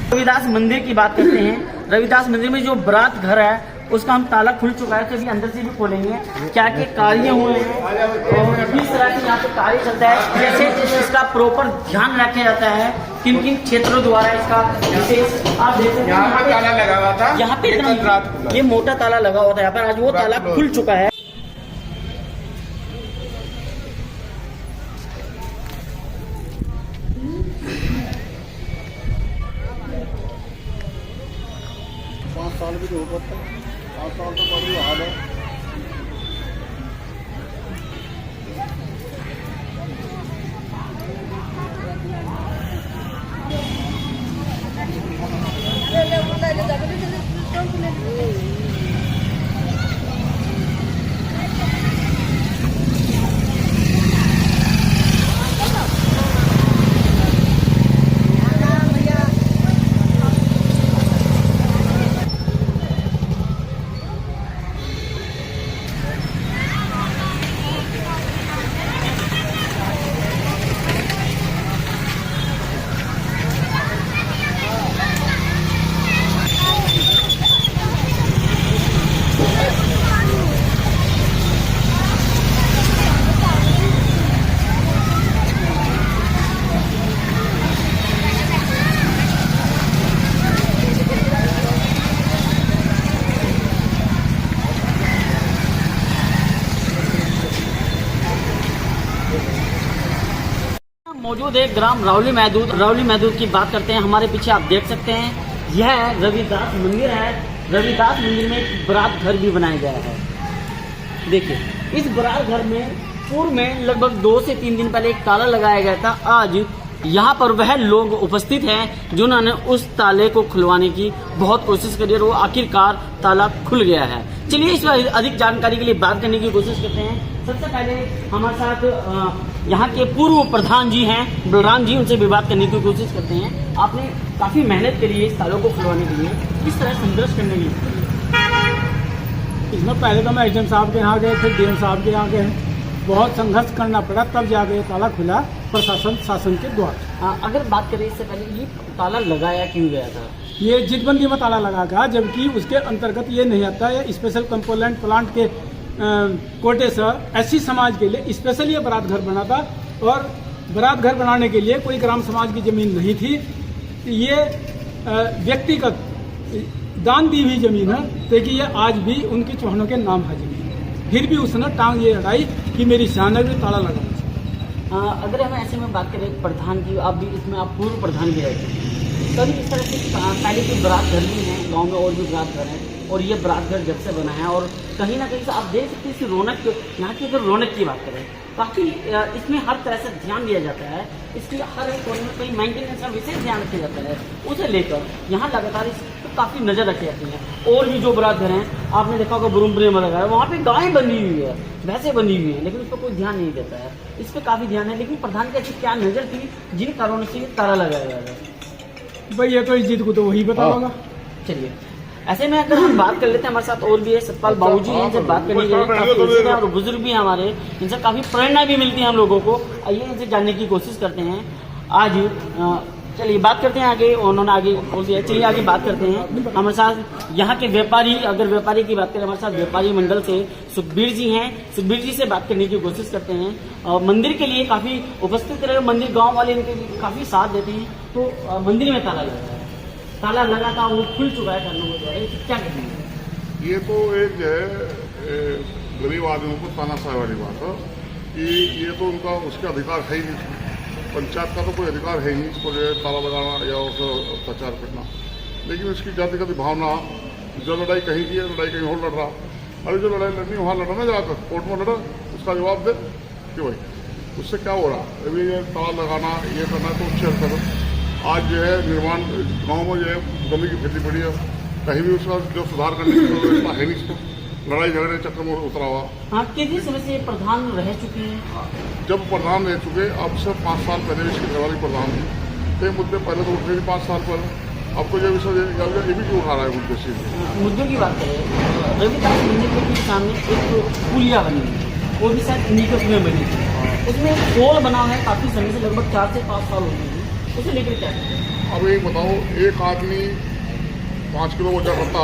रविदास मंदिर की बात करते हैं। रविदास मंदिर में जो बरात घर है उसका हम ताला खुल चुका है, तो अभी अंदर से भी खोलेंगे क्या क्या कार्य हुए हैं और किस तरह से यहाँ पे कार्य चलता है, जैसे इसका प्रॉपर ध्यान रखा जाता है, किन किन क्षेत्रों द्वारा इसका विशेष। आप देख सकते हैं यहाँ पे ताला लगा हुआ था, यहाँ पे एकदम ये मोटा ताला लगा हुआ था यहाँ पर, आज वो ताला खुल चुका है। साल भी तो हो सकता है, 5 साल तो बड़ी हाल है। मौजूद है ग्राम रावली महदूद की बात करते हैं। हमारे पीछे आप देख सकते हैं यह रविदास मंदिर है। रविदास मंदिर में एक बरात घर भी बनाया गया है। देखिए इस बरात घर में पूर्व में लगभग 2 से 3 दिन पहले एक ताला लगाया गया था। आज यहाँ पर वह लोग उपस्थित हैं जिन्होंने उस ताले को खुलवाने की बहुत कोशिश करी और वो आखिरकार ताला खुल गया है। चलिए इस पर अधिक जानकारी के लिए बात करने की कोशिश करते हैं। सबसे पहले हमारे साथ यहाँ के पूर्व प्रधान जी हैं बलराम जी, उनसे भी बात करने की कोशिश करते हैं। आपने काफी मेहनत करी है इस तालों को खुलवाने के लिए, किस तरह संघर्ष करने की? इसमें पहले तो मैं एसडीएम साहब के यहाँ गए, फिर डीएम साहब के यहाँ गए, बहुत संघर्ष करना पड़ा, तब जाके ताला खुला शासन के द्वारा। अगर बात करें इससे पहले ये ताला लगाया क्यों गया था? ये जितबंदी में ताला लगा गया, जबकि उसके अंतर्गत ये नहीं आता है। स्पेशल कंपोनेंट प्लांट के कोटे से एससी समाज के लिए स्पेशल ये बरात घर बना था और बरात घर बनाने के लिए कोई ग्राम समाज की जमीन नहीं थी। ये व्यक्तिगत दान दी हुई जमीन है, ताकि ये आज भी उनके चौहानों के नाम है जमीन। फिर भी उसने टांग ये अड़ाई कि मेरी शान भी ताला लगा। अगर हम ऐसे में बात करें प्रधान की, आप भी इसमें आप पूर्व प्रधान भी रहते हैं, तभी इस तरह से पहले की बरात घर भी हैं गाँव में और भी बरात घर हैं और ये बरात घर जब से बना है और कहीं ना कहीं से आप देख सकते हैं इसकी रौनक, यहाँ की अगर रौनक की बात करें काफ़ी इसमें हर तरह से ध्यान दिया जाता है। इसकी हर एक कोने में कहीं मेंटेनेंस का विशेष ध्यान रखा जाता है। उसे लेकर यहाँ लगातार इस पर काफ़ी नज़र रखी जाती है। और भी जो बरात घर हैं आपने देखा होगा बुरुम्बरी में लगा है, वहाँ पे गायें बनी हुई है, भैंसें बनी हुई है, लेकिन उस पर कोई ध्यान नहीं देता है। इस पर काफ़ी ध्यान है, लेकिन प्रधान की ऐसी क्या नज़र थी जिन कारणों से ये ताला लगाया गया है? भाई ये तो इस जीत को तो वही पता होगा। चलिए ऐसे में अगर हम बात कर लेते हैं, हमारे साथ और भी है सतपाल बाबूजी हैं, इनसे बात करनी चाहिए और बुजुर्ग भी हैं हमारे, इनसे काफी प्रेरणा भी मिलती है हम लोगों को। आइए इनसे जानने की कोशिश करते हैं। आज चलिए बात करते हैं आगे, उन्होंने आगे बोल दिया, चलिए आगे बात करते हैं। हमारे साथ यहाँ के व्यापारी, अगर व्यापारी की बात करें, हमारे साथ व्यापारी मंडल से सुखबीर जी हैं। सुखबीर जी से बात करने की कोशिश करते हैं। मंदिर के लिए काफी उपस्थित रहे, मंदिर गाँव वाले इनके काफी साथ देते हैं। तो मंदिर में ताला लगा है, ताला लगा था, वो खुल चुका है कानून के द्वारा, क्या कहते हैं? ये तो एक जो है गरीब आदमियों को तानाशाही वाली बात है कि ये तो उनका उसका अधिकार है ही नहीं। पंचायत का तो कोई अधिकार है ही नहीं इसको जो है ताला लगाना या उसका प्रचार करना। लेकिन उसकी जातिगत भावना, जो लड़ाई कहीं की है, लड़ाई कहीं और लड़ रहा। अरे जो लड़ाई लड़नी वहाँ लड़ा ना, जाकर कोर्ट में लड़ा, उसका जवाब दे कि भाई उससे क्या हो रहा। अभी ये ताला लगाना ये करना तो उससे करो। आज जो है निर्माण गांव में जो है गंदगी फैली पड़ी है, कहीं भी उसका जो सुधार करने की व्यवस्था है नहीं। लड़ाई झगड़े चक्कर में उतरा हुआ। हाँ, कितनी समय से प्रधान रह चुके हैं? जब प्रधान रह चुके अब से 5 साल पहले इसकी घरवाली प्रधान थी, तो मुद्दे पहले तो उठे थे 5 साल पहले। अब तो ये विषय ये भी क्यों उठा रहा है मुद्दे से? मुद्दों की बात करें, रविदास मंदिर के सामने एक पुलिया बनी है, वो भी शायद इन्हीं के उसमें बनी थी। उसमें एक पोल बना है काफी समय से, लगभग 4 से 5 साल हो गए। उसे लेकर क्या करें? अब एक बताओ, एक आदमी 5 किलो वजन करता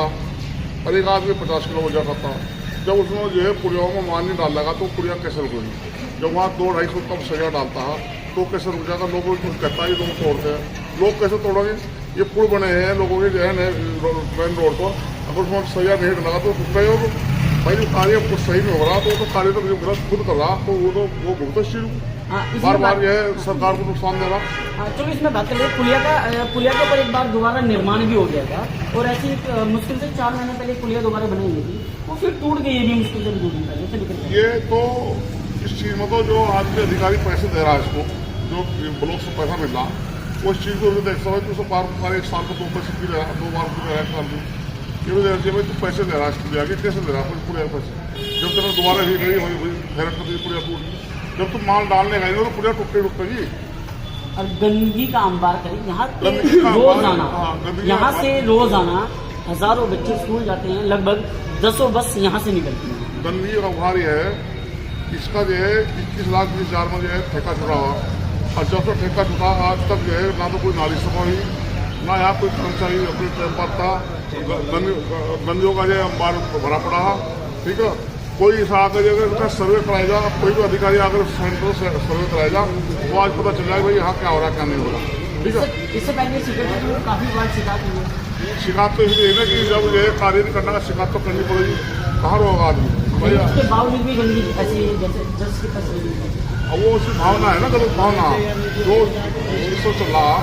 और एक आदमी 50 किलो वजन करता। जब उसमें जो है पुलियों में मान नहीं डाल लगा तो पुलिया कैसे रुकेगी? जब वहाँ 200-250 कम सरिया डालता है तो कैसे रुक जाएगा? लोगों को कुछ कहता है ये लोग तोड़ते हैं, लोग कैसे तोड़ेंगे? ये पुल बने हैं लोगों के जो है मेन रोड पर, अगर उसमें सरिया नहीं डाला तो रुक गए हो। तो भाई जो कार्य कुछ सही नहीं हो रहा तो वो तो कार्य तो गलत खुद कर रहा, तो वो भुगतो इस चीज बार बार जो है सरकार को नुकसान दे रहा। हाँ, चलो इसमें बात करें पुलिया के ऊपर एक बार दोबारा निर्माण भी हो गया था और ऐसी मुश्किल से 4 महीने पहले पुलिया दोबारा बनाई गई थी, वो फिर टूट गई। ये भी मुश्किल से 2 दिन पहले ये तो इस चीज़ में तो जो आज के अधिकारी पैसे दे रहा है इसको, जो ब्लॉक से पैसा मिल रहा, वो इस चीज़ को देख सकते तो उसको बार 1 साल को 2 पैसे भी दे रहा, 2 बार भी दे रहा है, साल भी ये भी देना चाहिए। भाई तू पैसे दे रहा है इसको आगे कैसे दे रहा है पुलिया पैसे? जब तक दोबारा ही गई वही हैरत करती पुलिया टूट गई। जब तुम माल डालने गए तो पुलिया टूटेगी। और गंदगी का अंबार करें यहाँ से रोजाना हजारों बच्चे स्कूल जाते हैं, लगभग 10 बस यहाँ से निकलती है। गंदगी का अंबार ये है, इसका जो है 21,20,000 में जो है ठेका छुड़ा हुआ, और जब से ठेका छुटा आज तक जो है ना तो कोई नाली सफा हुई, ना यहाँ कोई कर्मचारी अपने टाइम पर था। गंदियों का जो अंबार भरा पड़ा है, ठीक है। कोई इस आकर अगर सर्वे कराएगा, कोई भी अधिकारी अगर सेंटर से सर्वे कराएगा वो आज पता चल जाएगा भाई यहाँ क्या हो रहा है क्या नहीं हो रहा, ठीक है। इससे पहले काफी बार शिकायत हुई है। शिकायत तो इसलिए है ना कि जब ये कार्य नहीं करना शिकायत तो करनी पड़ेगी, कहाँ होगा आदमी भैया। उसके बावजूद भी गंदगी ऐसी है जैसे जज की तस्वीर। अब वो उसकी भावना है ना, गलत भावना जो इसको चल रहा,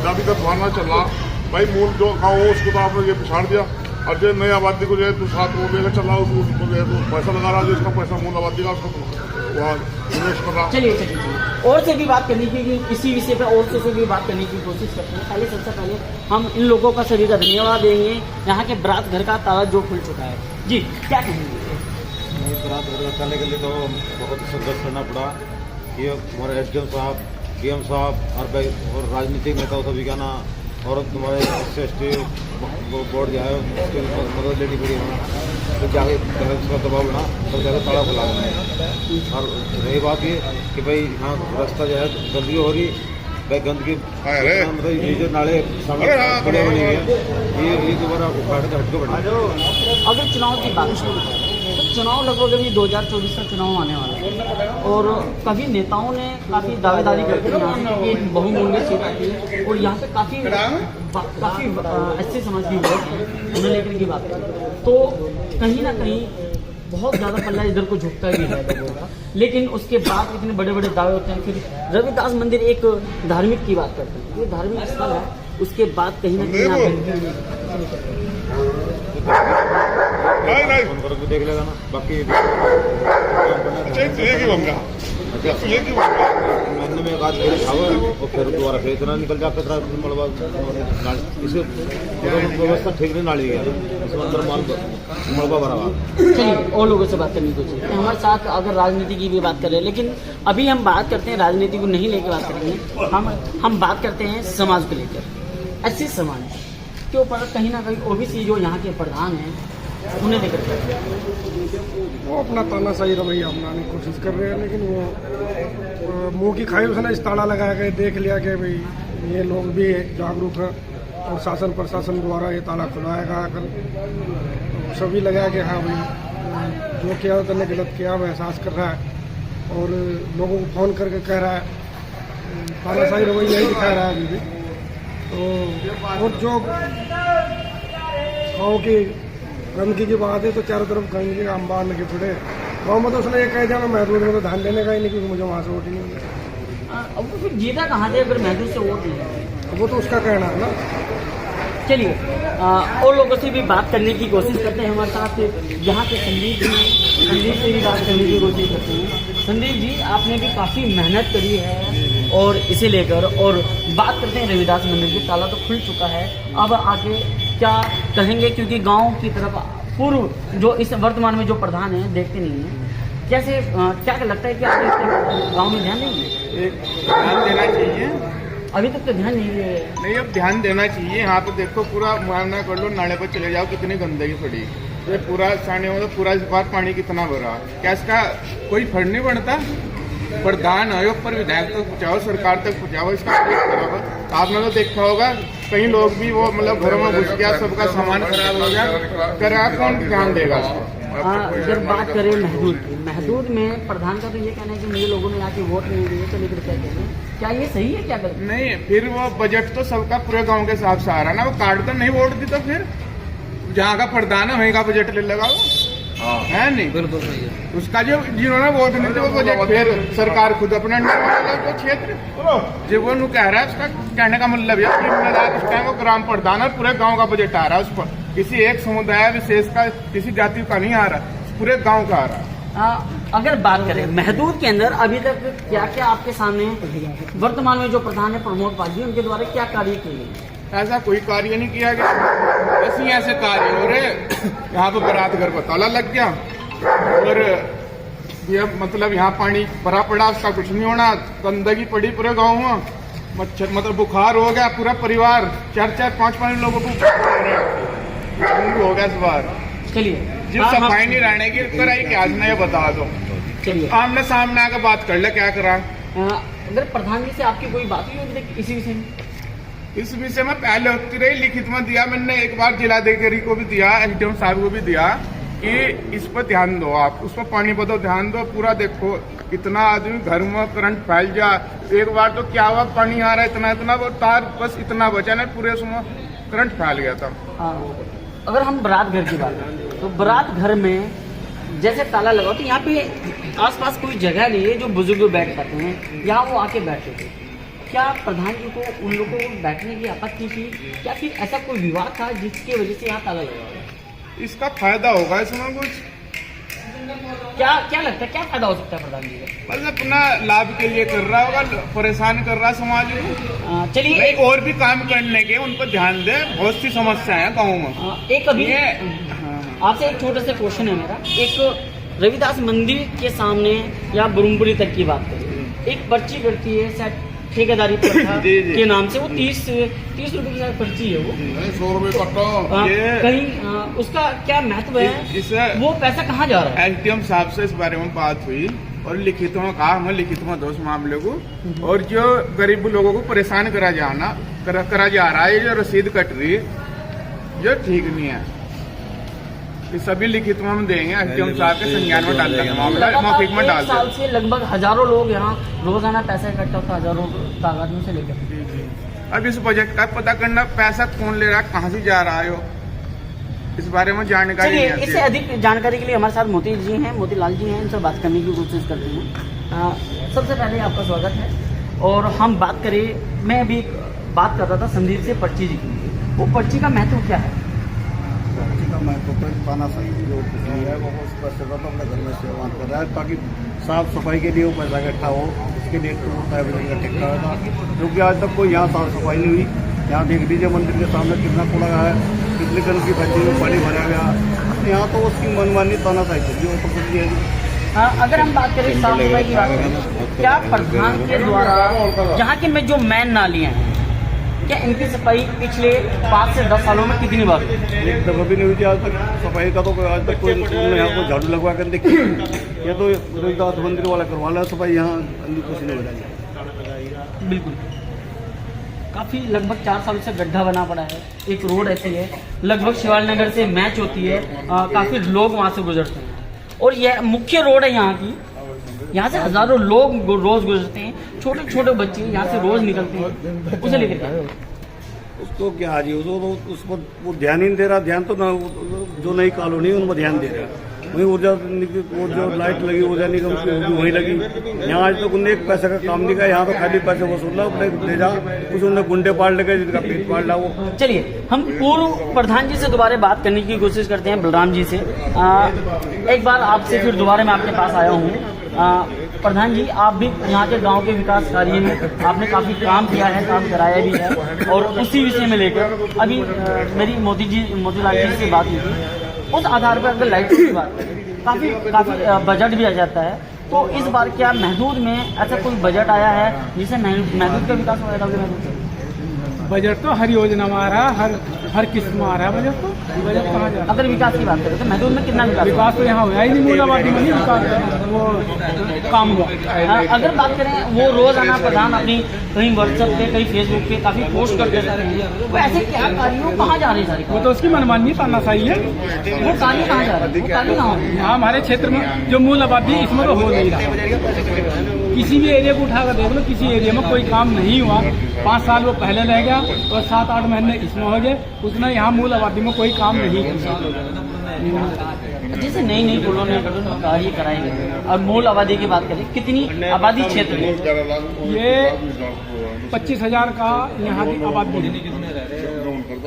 जातिगत भावना चल रहा। भाई मूल जो गाँव हो उसको तो आपने ये पिछाड़ दिया, और जो नई आबादी को जो है तो साथ वो लेकर चल रहा, उसको जो है तो पैसा लगा रहा, जिसका पैसा मूल आबादी का उसको वहाँ इन्वेस्ट कर रहा। चलिए और से भी बात करने की, किसी विषय पर और से भी बात करने की कोशिश करते हैं। पहले सबसे पहले हम इन लोगों का सभी का धन्यवाद देंगे। यहाँ के बरात घर का ताला जो खुल चुका है, जी क्या कहेंगे? बरात घर करने के लिए तो बहुत संघर्ष करना पड़ा। ये हमारे SDM साहब, DM साहब और राजनीतिक नेताओं सभी का ना, और तुम्हारे SC बोर्ड जो है उसकी मदद लेनी पड़ी हमें, तो जाके उसका दबाव बना सब जगह ताला खुला है। और रही बात ये कि भाई यहाँ रास्ता जो है गंदगी हो रही, भाई गंदगी मतलब ये जो नाले सामने बने हुए हैं ये दोबारा उखाड़ के हट के बढ़ा। अगर चुनाव की बात करें तो चुनाव लगभग अभी 2024 का चुनाव आने वाला है और काफ़ी नेताओं ने काफ़ी दावेदारी करके यहाँ से एक बहुमूल्य सीट आती है और यहाँ पे काफ़ी अच्छे समाज की वोट है, उन्हें लेकर की बात करें तो कहीं ना कहीं बहुत ज़्यादा पल्ला इधर को झुकता ही है लोगों का। लेकिन उसके बाद इतने बड़े बड़े दावे होते हैं। फिर रविदास मंदिर एक धार्मिक की बात करते हैं, ये धार्मिक स्थल है, उसके बाद कहीं ना कहीं फोन करके देख लेगा ना। बाकी महीने में एक आध मेरे खावा और फिर दोबारा फिर इतना निकल जाता था मलबा। इसे व्यवस्था ठीक नहीं नाली गया, इसमें अंदर मलबा भरा हुआ। चलिए और लोगों से बात करनी तो चाहिए। हमारे साथ अगर राजनीति की भी बात कर रहे हैं, लेकिन अभी हम बात करते हैं राजनीति को नहीं लेकर बात करेंगे, हम बात करते हैं समाज को लेकर। ऐसी समाज के ऊपर कहीं ना कहीं OBC जो यहाँ के प्रधान हैं उन्हें लेकर वो अपना तानाशाही रवैया अपनाने की कोशिश कर रहे हैं, लेकिन वो मुंह की खाई उसने इस ताला लगा के देख लिया कि भाई ये लोग भी जागरूक हैं और शासन प्रशासन द्वारा ये ताला खुलवाएगा कर तो सभी लगा कि हाँ भाई जो किया उसने गलत किया वो एहसास कर रहा है और लोगों को फ़ोन करके कह रहा है, तानाशाही रवैया ही दिखा रहा है अभी भी। तो और जो गाँव की गंदगी की बात है तो चारों तरफ गंदगी का अंबार लगे पड़े। गाँव में तो उसने ये कह दिया मैं महदूद में तो ध्यान देने का ही नहीं, क्योंकि मुझे वहाँ से वोट ही नहीं मिला। अब तो फिर जीता कहाँ से अगर महदूद से वोट नहीं? वो तो उसका कहना है ना। चलिए और लोगों से भी बात करने की कोशिश करते हैं। हमारे साथ यहाँ के संदीप से भी बात करने की कोशिश करते हैं। संदीप जी, आपने भी काफ़ी मेहनत करी है और इसे लेकर और बात करते हैं रविदास मंदिर की। ताला तो खुल चुका है, अब आगे क्या कहेंगे? क्योंकि गांव की तरफ पूर्व जो इस वर्तमान में जो प्रधान है देखते नहीं है, कैसे क्या लगता है कि आपके गांव में ध्यान नहीं है? ध्यान देना चाहिए, अभी तक तो ध्यान नहीं है। नहीं अब ध्यान देना चाहिए। यहाँ पे देखो पूरा मुआयना कर लो, नाले पर चले जाओ कितनी गंदगी पड़ी, ये पूरा सामने मतलब पूरा इस बार पानी कितना भरा, क्या इसका कोई फर्क नहीं पड़ता? प्रधान आयोग पर विधायक तक पहुँचाओ, सरकार तक पहुँचाओ, इसका प्रयोग करो। आपने तो देखा होगा कई लोग भी वो मतलब घरों में घुस गया, सबका सामान खराब हो गया, करा कौन ध्यान देगा उसको? अगर बात करें महदूद की, महदूद में प्रधान का तो ये कहना है कि मुझे लोगों ने आके वोट नहीं दिए, तो लेकर क्या कहते हैं, क्या ये सही है क्या गलत? नहीं, फिर वो बजट तो सबका पूरे गांव के हिसाब से आ रहा है ना, वो कार्ड तो नहीं वोट दी, तो फिर जहाँ का प्रधान है वहीं का बजट ले लगा वो, है नहीं? बिल्कुल सही है। उसका जो जिन्होंने वोट नहीं दिया वो बजट फिर सरकार खुद अपने अंडर में लेगा वो क्षेत्र, जो वो नु कह रहा है उसका कहने का मतलब ये जिम्मेदार उस टाइम वो ग्राम प्रधान और पूरे गांव का बजट आ रहा है, उस पर किसी एक समुदाय विशेष का, किसी जाति का नहीं आ रहा, पूरे गांव का आ रहा है। अगर बात करें महदूद के अंदर अभी तक क्या क्या आपके सामने वर्तमान में जो प्रधान है प्रमोद पाजी, उनके द्वारा क्या कार्य किए गए? ऐसा कोई कार्य नहीं किया गया, ऐसे ऐसे कार्य हो रहे। यहाँ पे बारात घर पर ताला लग गया और ये मतलब यहाँ पानी भरा पड़ा, उसका कुछ नहीं होना, गंदगी पड़ी पूरे गाँव में, मच्छर मतलब बुखार हो गया, पूरा परिवार 4-5 लोगों को हो गया इस बार। चलिए जिस सफाई नहीं रहने की कराई क्या आज मैं ये बता दो, चलिए आमने सामने आकर बात कर ले क्या करा। अगर प्रधान जी से आपकी कोई बात हुई होगी इसी विषय में? इस विषय में पहले होती रही, लिखित में दिया मैंने, एक बार जिलाधिकारी को भी दिया, एसडीएम साहब को भी दिया कि इस पर ध्यान दो, आप उस पर पानी बदो ध्यान दो, पूरा देखो कितना आदमी घर में करंट फैल जा। एक बार तो क्या हुआ, पानी आ रहा है इतना वो तार बस इतना बचा ना, पूरे उसमें करंट फैल गया था। अगर हम बारात घर की बात करें तो बारात घर में जैसे ताला लगाओ तो यहाँ पे आसपास कोई जगह नहीं है जो बुजुर्ग बैठ पाते हैं, यहाँ वो आके बैठते थे। क्या प्रधान जी को उन लोगों को बैठने की आपत्ति थी, या फिर ऐसा कोई विवाद था जिसकी वजह से यहाँ ताला लगा? इसका फायदा होगा इसमें कुछ, क्या लगता है क्या फायदा हो सकता है प्रधान जी का? बस अपना लाभ के लिए कर रहा होगा, परेशान कर रहा समाज को। चलिए और भी काम करने के उन पर ध्यान दे, बहुत सी समस्या है गाँव में। एक अभी आपसे एक छोटा सा क्वेश्चन है मेरा, एक रविदास मंदिर के सामने या बुरमपुरी तक की बात करें, एक पर्ची कटती है शायद ठेकेदारी प्रथा के नाम से, वो 30 रुपए की शायद पर्ची है, वो 100 रुपए कटो। कहीं उसका क्या महत्व है, वो पैसा कहाँ जा रहा है? एसडीएम साहब से इस बारे में बात हुई और लिखित में कहा, हमें लिखित में दो इस मामले को, और जो गरीब लोगों को परेशान करा जा रहा है, जो रसीद कट रही है जो ठीक नहीं है, ये सभी लिखित में हम देंगे, एसडीएम साहब के संज्ञान में डाल देंगे, मामला मौखिक में डाल देंगे। साल से लगभग हजारों लोग यहाँ रोजाना पैसा इकट्ठा होता, हजारों कागजों से लेकर। अब इस बजट का पता करना, पैसा कौन ले रहा है, कहाँ से जा रहा है, इस बारे में जानकारी नहीं आती। इससे अधिक जानकारी के लिए हमारे साथ मोती जी हैं, मोतीलाल जी हैं, इनसे बात करने की कोशिश करते हैं। सबसे पहले आपका स्वागत है। और हम बात करें, मैं अभी बात कर रहा था संदीप से पर्ची जी की, वो पर्ची का महत्व क्या है? महत्व तो पाना चाहिए, जो कुछ नहीं है वो उस पैसे का तो अपने घर में सेवन कर रहा है, ताकि साफ सफाई के लिए वो पैसा इकट्ठा हो, उसके लिए तो होता है का ठेका था, क्योंकि आज तक कोई यहाँ साफ सफाई नहीं हुई। यहाँ देख लीजिए मंदिर के सामने कितना कूड़ा है, कितनी गंदगी फैली हुई, पानी भरा गया, यहाँ तो उसकी मनमानी ताना चाहिए वो तो कुछ नहीं है। अगर हम बात करें साफ सफाई की बात करें, क्या प्रधान के द्वारा यहाँ के में जो मैन नालियाँ हैं, क्या इनकी सफाई पिछले 5 से 10 सालों में कितनी बार? एक दफा भी नहीं हुई थी आज तक सफाई का, तो आज तक कोई यहाँ को झाड़ू लगवा कर देखिए, ये तो रविदास मंदिर वाला करवा ला सफाई, यहाँ कुछ नहीं हो रहा। बिल्कुल, काफ़ी लगभग 4 साल से गड्ढा बना पड़ा है, एक रोड ऐसी है, लगभग शिवाल नगर से मैच होती है, काफ़ी लोग वहाँ से गुजरते हैं, और यह मुख्य रोड है यहाँ की, यहाँ से हजारों लोग रोज गुजरते हैं, छोटे छोटे बच्चे यहाँ से रोज निकलते हैं, उसे लेकर उसको क्या जी, उस पर वो ध्यान ही नहीं दे रहा। ध्यान तो जो नई कॉलोनी है उनमें ध्यान दे रहा है, वहीं ऊर्जा वो जो लाइट लगी ऊर्जा निगम की वहीं लगी। यहाँ आज तक उन्हें एक पैसे का काम नहीं किया, यहाँ तो खाली पैसे वसूल रहा, अपने ले जा, कुछ उन्हें गुंडे पाड़ लगे जिनका पेट पाड़ रहा वो। चलिए हम पूर्व प्रधान जी से दोबारा बात करने की कोशिश करते हैं, बलराम जी से। एक बार आपसे फिर दोबारा मैं आपके पास आया हूँ। प्रधान जी, आप भी यहाँ के गांव के विकास कार्य में आपने काफ़ी काम किया है, काम कराया भी है, और उसी विषय में लेकर अभी मेरी मोतीलाल जी से बात हुई थी, उस आधार पर अगर लाइट की बात करें, काफ़ी बजट भी आ जाता है, तो इस बार क्या महदूद में ऐसा कोई बजट आया है जिससे महदूद का विकास हो जाएगा? बजट तो हर योजना में आ रहा है, हर किस्त में आ रहा है बजट। तो बजट कहाँ जा रहा है? अगर विकास की बात करें तो महदूद में कितना विकास हुआ? विकास तो यहाँ हुआ ही नहीं, मूल आबादी में नहीं विकास, वो काम हुआ। अगर बात करें वो रोजाना प्रधान अपनी कहीं व्हाट्सएप पे कहीं फेसबुक पे काफी पोस्ट करते रहते हैं, वो ऐसे क्या कार्य वो कहाँ जा रही है सारी? वो तो उसकी मनमानी तानाशाही है। वो कार्य कहाँ जा रहा है? वो कार्य कहाँ हो रही है? यहाँ हमारे क्षेत्र में जो मूल आबादी इसमें तो हो नहीं रहा। किसी भी एरिया को उठाकर देख लो, किसी एरिया में कोई काम नहीं हुआ। 5 साल वो पहले रह गया और 7-8 महीने इसमें हो गए, उसने यहाँ मूल आबादी में कोई काम नहीं किया। जैसे नई पुलों ने कार्य कराए गए और मूल आबादी की बात करें, कितनी आबादी क्षेत्र में? ये 25,000 का यहाँ की आबादी है,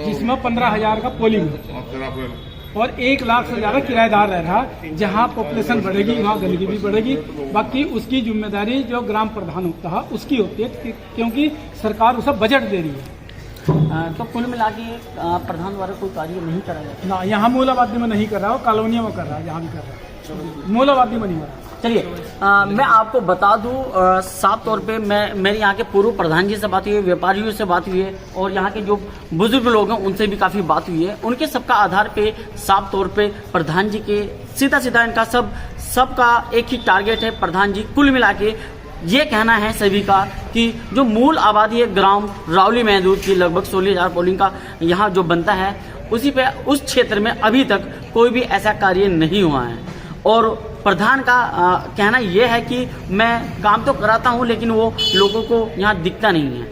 जिसमें 15,000 का पोलिंग है और 1 लाख से ज़्यादा किराएदार रह रहा। जहाँ पॉपुलेशन बढ़ेगी वहाँ गंदगी भी बढ़ेगी। बाकी उसकी जिम्मेदारी जो ग्राम प्रधान होता है उसकी होती है, क्योंकि सरकार उसे बजट दे रही है। तो कुल मिला के प्रधान द्वारा कोई कार्य नहीं करा जाता ना, यहाँ मूल आबादी में नहीं कर रहा, वो कॉलोनियों में कर रहा है, जहाँ भी कर रहा है, मूल आबादी में नहीं हो रहा। चलिए मैं आपको बता दूं, साफ तौर पे मेरे यहाँ के पूर्व प्रधान जी से बात हुई है, व्यापारियों से बात हुई है और यहाँ के जो बुजुर्ग लोग हैं उनसे भी काफ़ी बात हुई है। उनके सबका आधार पे साफ तौर पे प्रधान जी के सीधा इनका सबका एक ही टारगेट है। प्रधान जी कुल मिला के ये कहना है सभी का कि जो मूल आबादी है ग्राम रावली महदूद की लगभग 16,000 पोलिंग का यहाँ जो बनता है, उसी पे उस क्षेत्र में अभी तक कोई भी ऐसा कार्य नहीं हुआ है। और प्रधान का कहना यह है कि मैं काम तो कराता हूं लेकिन वो लोगों को यहाँ दिखता नहीं है।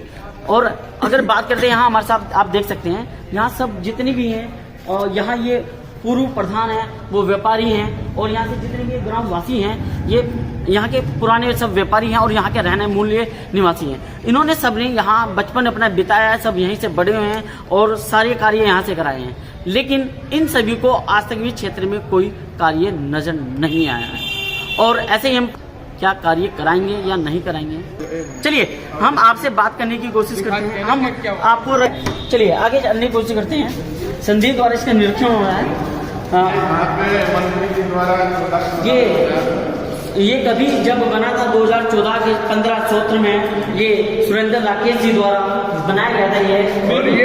और अगर बात करते हैं यहाँ हमारे साथ आप देख सकते हैं, यहाँ सब जितने भी हैं और यहाँ ये पूर्व प्रधान है वो व्यापारी हैं और यहाँ से जितने भी ग्रामवासी हैं ये यहाँ के पुराने सब व्यापारी हैं और यहाँ के रहने मूल्य निवासी हैं। इन्होंने सब ने यहाँ बचपन अपना बिताया है, सब यहीं से बड़े हुए हैं और सारे कार्य यहाँ से कराए हैं, लेकिन इन सभी को आज तक भी क्षेत्र में कोई कार्य नजर नहीं आया है। और ऐसे ही हम क्या कार्य कराएंगे या नहीं कराएंगे, चलिए हम आपसे बात करने की कोशिश करते हैं। हम आपको चलिए आगे चलने की कोशिश करते हैं। संदीप द्वारा इसका निरीक्षण हो रहा है। ये कभी जब बना था 2014 के 15 सूत्र में, ये सुरेंद्र राकेश जी द्वारा बनाया गया था। ये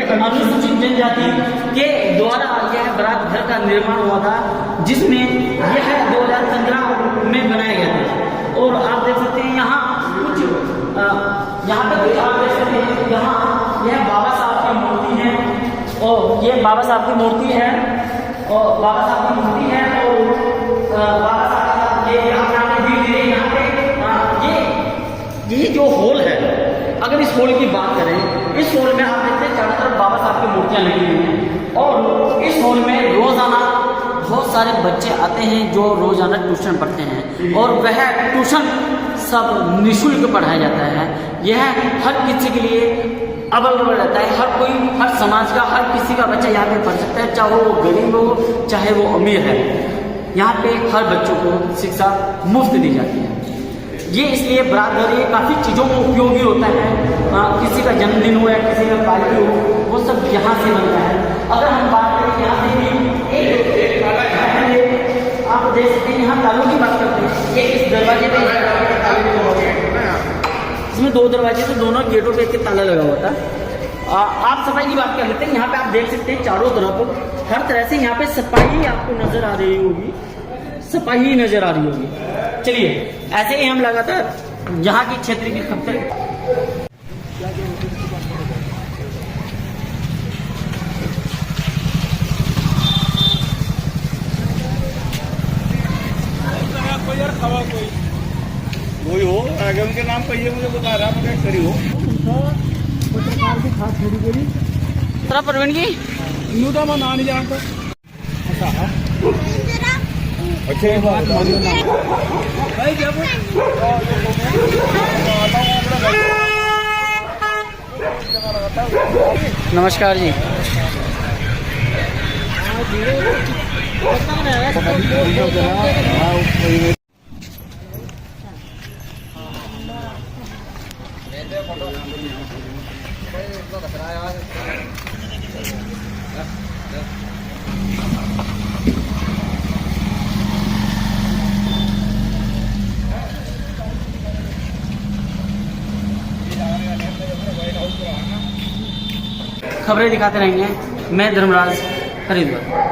अनुसूचित जनजाति के द्वारा यह बारात घर का निर्माण हुआ था, जिसमें यह 2015 में बनाया गया था। और आप देख सकते हैं यहाँ कुछ यहाँ पे आप देख सकते हैं, यहाँ यह बाबा साहब की मूर्ति है और ये बाबा साहब की मूर्ति है और बाबा साहब की मूर्ति है और बाबा साहब ये ये जो हॉल है, अगर इस हॉल की बात करें, इस हॉल में आप देखते हैं चारों तरफ बाबा साहब की मूर्तियां लगी हुई हैं और इस हॉल में रोजाना बहुत सारे बच्चे आते हैं जो रोजाना ट्यूशन पढ़ते हैं और वह ट्यूशन सब निःशुल्क पढ़ाया जाता है। यह हर किसी के लिए अवेलेबल रहता है, हर कोई, हर समाज का, हर किसी का बच्चा यहाँ पे पढ़ सकता है, चाहे वो गरीब हो चाहे वो अमीर है। यहाँ पे हर बच्चों को शिक्षा मुफ्त दी जाती है। ये इसलिए बारात घर ये काफ़ी चीज़ों में उपयोगी होता है। किसी का जन्मदिन हो या किसी का पार्टी हो, वो सब यहाँ से बनता है। अगर हम बात करें यहाँ से भी आप देख सकते हैं, यहाँ तालों की बात करते हैं, ये इस दरवाजे पे इसमें 2 दरवाजे तो दोनों गेटों पे एक ताला लगा हुआ था। आप सफाई की बात कर लेते हैं। यहाँ पे आप देख सकते हैं चारों तरफ हर तरह से यहाँ पे सफाई आपको नजर आ रही होगी, सफाई नजर आ रही होगी। चलिए ऐसे ही हम लगातार यहाँ की क्षेत्र की खपत कोई हो आगे उनके नाम कहिए, मुझे बता रहा है करी हो पत्रकार की खास मेरी गोली तरह प्रवीण की न्यूदा में ना नहीं जानता। नमस्कार जी। खबरें दिखाते रहेंगे। मैं धर्मराज हरिद्वार।